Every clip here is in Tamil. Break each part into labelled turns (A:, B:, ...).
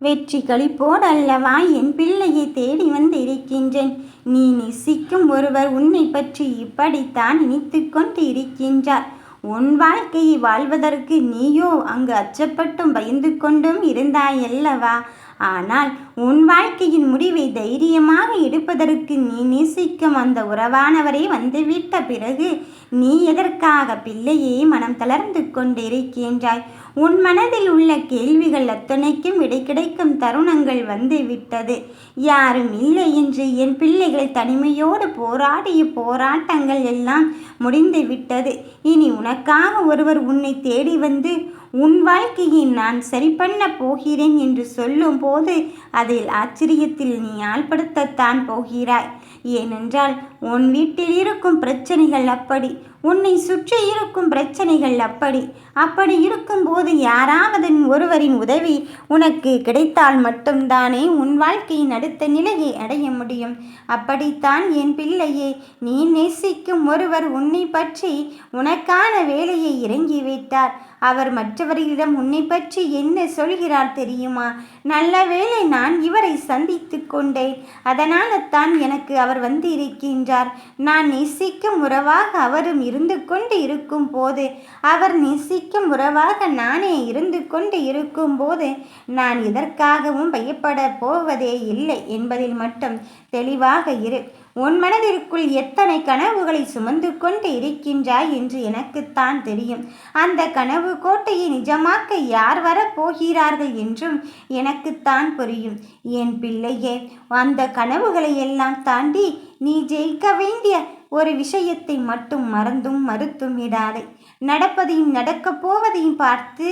A: வெற்றி களிப்போடு அல்லவா என் பிள்ளையை தேடி வந்து இருக்கின்றேன். நீ நேசிக்கும் ஒருவர் உன்னை பற்றி இப்படித்தான் நினைத்து கொண்டு இருக்கின்றார். உன் வாழ்க்கையை வாழ்வதற்கு நீயோ அங்கு அச்சப்பட்டும் பயந்து கொண்டும் இருந்தாயல்லவா? ஆனால் உன் வாழ்க்கையின் முடிவை தைரியமாக எடுப்பதற்கு நீ நேசிக்கும் அந்த உறவானவரை வந்துவிட்ட பிறகு நீ எதற்காக பிள்ளையே மனம் தளர்ந்து கொண்டிருக்கின்றாய்? உன் மனதில் உள்ள கேள்விகள் அத்தனைக்கும் விடை கிடைக்கும் தருணங்கள் வந்து விட்டது. யாரும் இல்லை என்று என் பிள்ளைகள் தனிமையோடு போராடிய போராட்டங்கள் எல்லாம் முடிந்து விட்டது. இனி உனக்காக ஒருவர் உன்னை தேடி வந்து உன் வாழ்க்கையை நான் சரி பண்ண போகிறேன் என்று சொல்லும் போது அதில் ஆச்சரியத்தில் நீ ஆள்படுத்தத்தான் போகிறாய். ஏனென்றால் உன் வீட்டில் இருக்கும் பிரச்சனைகள் அப்படி, உன்னை சுற்றி இருக்கும் பிரச்சனைகள் அப்படி இருக்கும்போது யாராவது ஒருவரின் உதவி உனக்கு கிடைத்தால் மட்டும்தானே உன் வாழ்க்கையின் அடுத்த நிலையை அடைய முடியும். அப்படித்தான் என் பிள்ளையே, நீ நேசிக்கும் ஒருவர் உன்னை பற்றி உனக்கான வேலையை இறங்கிவிட்டார். அவர் மற்றவர்களிடம் உன்னை பற்றி என்ன சொல்கிறார் தெரியுமா? நல்ல வேளை நான் இவரை சந்தித்து கொண்டேன், அதனால தான் எனக்கு அவர் வந்து இருக்கின்றார். நான் நேசிக்கும் உறவாக அவரும் இருந்து கொண்டு இருக்கும் போது, அவர் நேசிக்கும் உறவாக நானே இருந்து கொண்டு இருக்கும் போது நான் எதற்காகவும் பயப்பட போவதே இல்லை என்பதில் மட்டும் தெளிவாக இரு. உன் மனதிற்குள் எத்தனை கனவுகளை சுமந்து கொண்டு இருக்கின்றாய் என்று எனக்குத்தான் தெரியும். அந்த கனவு கோட்டையை நிஜமாக்க யார் வரப்போகிறார்கள் என்றும் எனக்குத்தான் புரியும். என் பிள்ளையே, அந்த கனவுகளை எல்லாம் தாண்டி நீ ஜெயிக்க வேண்டிய ஒரு விஷயத்தை மட்டும் மறந்தும் மறுத்தும் விடாதே. நடப்பதையும் நடக்கப் போவதையும் பார்த்து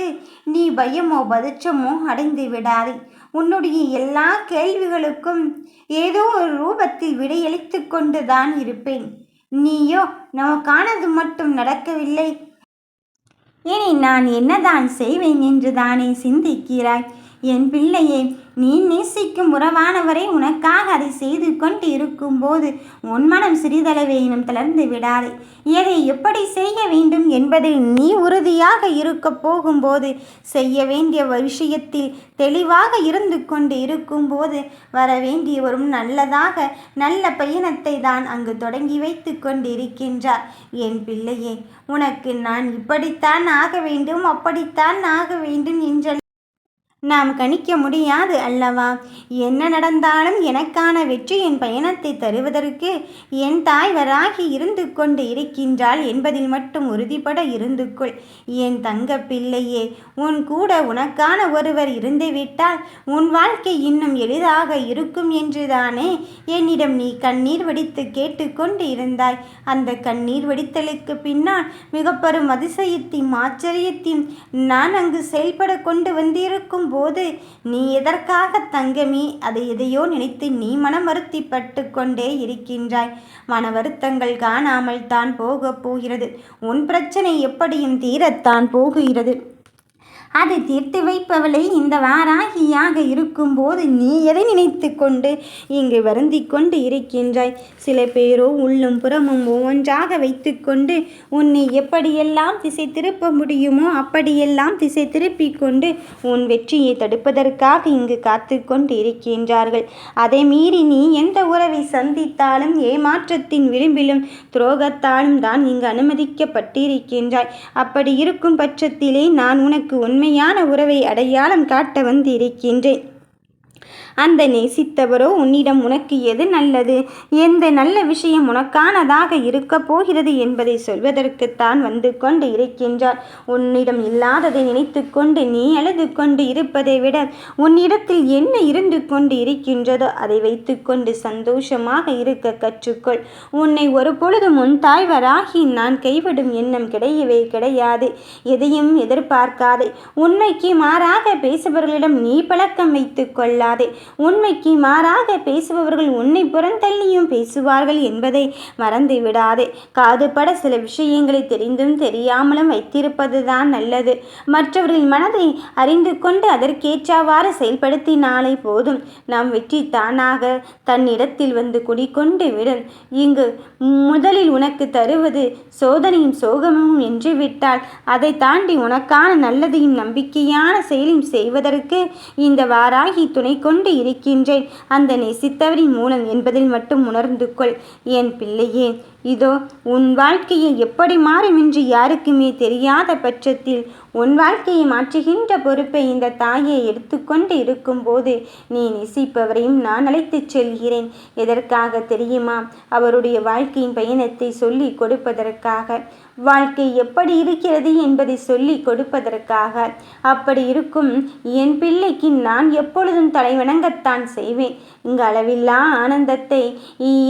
A: நீ பயமோ பதற்றமோ அடைந்து விடாதே. உன்னுடைய எல்லா கேள்விகளுக்கும் ஏதோ ஒரு ரூபத்தில் விடையளித்து கொண்டுதான் இருப்பேன். நீயோ நமக்கானது மட்டும் நடக்கவில்லை, இனி நான் என்னதான் செய்வேன் என்று தானே சிந்திக்கிறாய். என் பிள்ளையே, நீ நேசிக்கும் உறவானவரை உனக்காக அதை செய்து கொண்டு இருக்கும்போது உன் மனம் சிறிதளவேனும் தளர்ந்து விடாதே. எதை எப்படி செய்ய வேண்டும் என்பதில் நீ உறுதியாக இருக்க போகும்போது, செய்ய வேண்டிய விஷயத்தில் தெளிவாக இருந்து கொண்டு இருக்கும்போது வர வேண்டியவரும் நல்ல பயணத்தை தான் அங்கு தொடங்கி வைத்து கொண்டு இருக்கின்றார். என் பிள்ளையே, உனக்கு நான் இப்படித்தான் ஆக வேண்டும், அப்படித்தான் ஆக வேண்டும் என்ற நாம் கணிக்க முடியாது அல்லவா? என்ன நடந்தாலும் எனக்கான வெற்றி என் பயணத்தை தருவதற்கு என் தாய் வராகி இருந்து கொண்டு இருக்கின்றாள் என்பதில் மட்டும் உறுதிப்பட இருந்து கொள். என் தங்க பிள்ளையே, உன் கூட உனக்கான ஒருவர் இருந்துவிட்டால் உன் வாழ்க்கை இன்னும் எளிதாக இருக்கும் என்றுதானே என்னிடம் நீ கண்ணீர் வடித்து கேட்டுக்கொண்டு இருந்தாய். அந்த கண்ணீர் வடித்தலுக்கு பின்னால் மிக பெரும் அதிசயத்தையும் ஆச்சரியத்தையும் நான் அங்கு செயல்பட கொண்டு வந்திருக்கும் போது நீ எதற்காக தங்கமே அதை எதையோ நினைத்து நீ மனம் வருத்திப்பட்டு கொண்டே இருக்கின்றாய். மன வருத்தங்கள் காணாமல் தான் போகப் போகிறது. உன் பிரச்சனை எப்படியும் தீரத்தான் போகிறது. அதை தீர்த்து வைப்பவளை இந்த வாராகியாக இருக்கும்போது நீ எதை நினைத்து கொண்டு இங்கு வருந்தி கொண்டு இருக்கின்றாய்? சில பேரோ உள்ளும் புறமும் ஒவ்வொன்றாக வைத்து கொண்டு உன்னை எப்படியெல்லாம் திசை திருப்ப முடியுமோ அப்படியெல்லாம் திசை திருப்பி கொண்டு உன் வெற்றியை தடுப்பதற்காக இங்கு காத்து கொண்டு இருக்கின்றார்கள். அதை மீறி நீ எந்த உறவை சந்தித்தாலும் ஏமாற்றத்தின் விளிம்பிலும் துரோகத்தாலும் தான் இங்கு அனுமதிக்கப்பட்டிருக்கின்றாய். அப்படி இருக்கும் பட்சத்திலே நான் உனக்கு உண்மையான உறவை அடையாளம் காட்ட வந்து இருக்கின்றேன். அந்த நேசித்தவரோ உன்னிடம் உனக்கு எது நல்லது, எந்த நல்ல விஷயம் உனக்கானதாக இருக்க போகிறது என்பதை சொல்வதற்குத்தான் வந்து கொண்டு இருக்கின்றார். உன்னிடம் இல்லாததை நினைத்து கொண்டு நீ அழுது கொண்டு இருப்பதை விட உன்னிடத்தில் என்ன இருந்து கொண்டு இருக்கின்றதோ அதை வைத்து கொண்டு சந்தோஷமாக இருக்க கற்றுக்கொள். உன்னை ஒரு பொழுதும் உன் தாய்வராகி நான் கைவிடும் எண்ணம் கிடையவே கிடையாது. எதையும் எதிர்பார்க்காதே. உண்மைக்கு மாறாக பேசுபவர்களிடம் நீ பழக்கம் வைத்து கொள்ள கொள்ளாதே. உண்மைக்கு மாறாக பேசுபவர்கள் உன்னை புறந்தள்ளியும் பேசுவார்கள் என்பதை மறந்து விடாதே. காதுபட சில விஷயங்களை தெரிந்தும் தெரியாமலும் வைத்திருப்பதுதான் நல்லது. மற்றவர்களின் மனதை அறிந்து கொண்டு அதற்கேற்றவாறு செயல்படுத்தினாலே போதும். நம் வெற்றி தானாக தன்னிடத்தில் வந்து குடிக்கொண்டு விடும். இங்கு முதலில் உனக்கு தருவது சோதனையும் சோகமும் என்று விட்டால் அதை தாண்டி உனக்கான நல்லதையும் நம்பிக்கையான செயலையும் செய்வதற்கு இந்த வாராகி துணை கொண்டு இருக்கின்றேன். அந்த நேசித்தவரின் மூலம் என்பதில் மட்டும் உணர்ந்து கொள் என் பிள்ளையே. இதோ உன் வாழ்க்கையை எப்படி மாறும் என்று யாருக்குமே தெரியாத பட்சத்தில் உன் வாழ்க்கையை மாற்றுகின்ற பொறுப்பை இந்த தாயை எடுத்துக்கொண்டு இருக்கும்போது நீ நேசிப்பவரையும் நான் அழைத்துச் செல்கிறேன். எதற்காக தெரியுமா? அவருடைய வாழ்க்கையின் பயணத்தை சொல்லி கொடுப்பதற்காக. வாழ்க்கை எப்படி இருக்கிறது என்பதை சொல்லி கொடுப்பதற்காக. அப்படி இருக்கும் என் பிள்ளைக்கு நான் எப்பொழுதும் தலைவணங்கத்தான் செய்வேன். இங்கு அளவில்லா ஆனந்தத்தை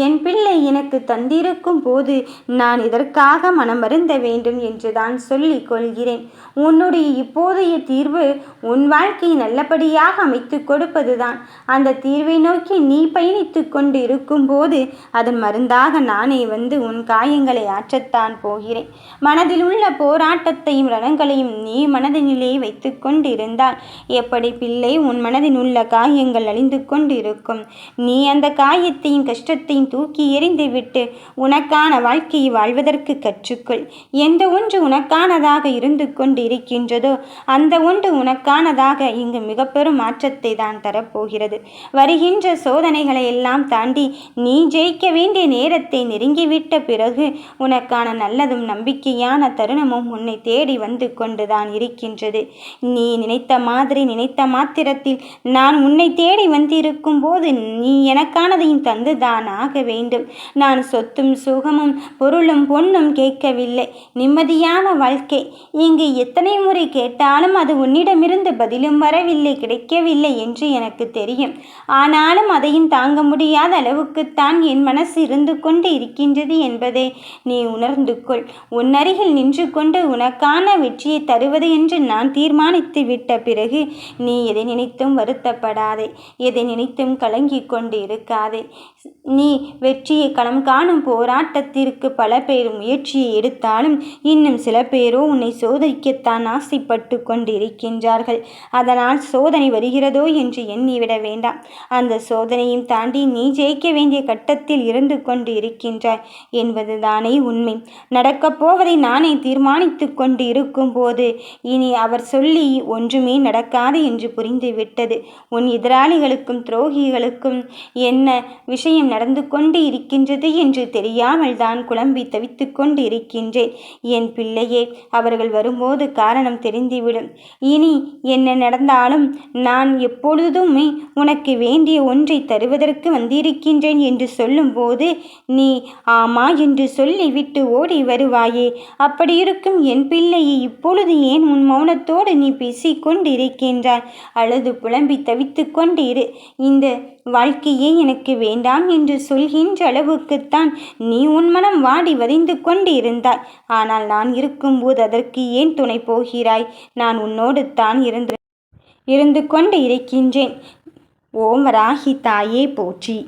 A: என் பிள்ளை எனக்கு தந்திருக்கும் போது நான் இதற்காக மனம் வருந்த வேண்டும் என்றுதான் சொல்லிக் கொள்கிறேன். உன்னுடைய இப்போதைய தீர்வு உன் வாழ்க்கையை நல்லபடியாக அமைத்து கொடுப்பதுதான். அந்த தீர்வை நோக்கி நீ பயணித்து கொண்டு இருக்கும் போது அதன் மருந்தாக நானே வந்து உன் காயங்களை ஆற்றத்தான் போகிறேன். மனதில் உள்ள போராட்டத்தையும் ரணங்களையும் நீ மனதினிலே வைத்து கொண்டு இருந்தால் எப்படி பிள்ளை உன் மனதில் உள்ள காயங்கள் அழிந்து கொண்டு இருக்கும். நீ அந்த காயத்தையும் கஷ்டத்தையும் தூக்கி எறிந்து விட்டு உனக்கான வாழ்க்கையை வாழ்வதற்கு கற்றுக்கொள். எந்த ஒன்று உனக்கானதாக இருந்து கொண்டு இருக்கின்றதோ அந்த ஒன்று உனக்கானதாக இங்கு மிக பெரும் மாற்றத்தை தான் தரப்போகிறது. வருகின்ற சோதனைகளை எல்லாம் தாண்டி நீ ஜெயிக்க வேண்டிய நேரத்தை நெருங்கிவிட்ட பிறகு உனக்கான நல்லதும் நம்பிக்கையான தருணமும் உன்னை தேடி வந்து கொண்டுதான் இருக்கின்றது. நீ நினைத்த மாதிரி நினைத்த மாத்திரத்தில் நான் உன்னை தேடி வந்திருக்கும் போது நீ எனக்கானதையும் தந்துதான் ஆக வேண்டும். நான் சொத்தும் சுகமும் பொருளும் பொன்னும் கேட்கவில்லை. நிம்மதியான வாழ்க்கை இங்கு எத்தனை முறை கேட்டாலும் அது உன்னிடமிருந்து பதிலும் வரவில்லை, கிடைக்கவில்லை என்று எனக்கு தெரியும். ஆனாலும் அதையும் தாங்க முடியாத அளவுக்குத்தான் என் மனசு இருந்து கொண்டு இருக்கின்றது என்பதை நீ உணர்ந்து கொள். உன் அருகில் நின்று கொண்டு உனக்கான வெற்றியை தருவது என்று நான் தீர்மானித்து விட்ட பிறகு நீ எதை நினைத்தும் வருத்தப்படாதே, எதை நினைத்தும் கலங்கி கொண்டு இருக்காதே. நீ வெற்றியை களம் காணும் போராட்டத்திற்கு பல பேர் முயற்சியை எடுத்தாலும் இன்னும் சில பேரோ உன்னை சோதிக்கத்தான் ஆசைப்பட்டு கொண்டு இருக்கின்றார்கள். அதனால் சோதனை வருகிறதோ என்று எண்ணிவிட வேண்டாம். அந்த சோதனையும் தாண்டி நீ ஜெயிக்க வேண்டிய கட்டத்தில் இருந்து கொண்டு இருக்கின்றாய் என்பதுதானே உண்மை. நடக்கப் போவதை நானே தீர்மானித்து கொண்டு இருக்கும் போது இனி அவர் சொல்லி ஒன்றுமே நடக்காது என்று புரிந்துவிட்டது. உன் எதிராளிகளுக்கும் துரோகிகளுக்கும் என்ன விஷயம் நடந்து கொண்டு இருக்கின்றது என்று தெரியாமல் தான் குழம்பி தவித்து கொண்டு இருக்கின்றேன் என் பிள்ளையே. அவர்கள் வரும்போது காரணம் தெரிந்துவிடும். இனி என்ன நடந்தாலும் நான் எப்பொழுதுமே உனக்கு வேண்டிய ஒன்றை தருவதற்கு வந்திருக்கின்றேன் என்று சொல்லும்போது நீ ஆமா என்று சொல்லிவிட்டு ஓடி வருவாயே. அப்படி இருக்கும் என் பிள்ளையை இப்பொழுது ஏன் உன் மௌனத்தோடு நீ பேசிக்கொண்டு இருக்கின்றாய்? அழுது புலம்பி தவித்து கொண்டு இரு. இந்த வாழ்க்கையே எனக்கு வேண்டாம் என்று சொல்கின்ற அளவுக்குத்தான் நீ உன் மனம் வாடி வதைந்து கொண்டு இருந்தாய். ஆனால் நான் இருக்கும்போது அதற்கு ஏன் துணை போகிறாய்? நான் உன்னோடு தான் இருந்து கொண்டு இருக்கின்றேன். ஓம் வராகி தாயே போற்றி.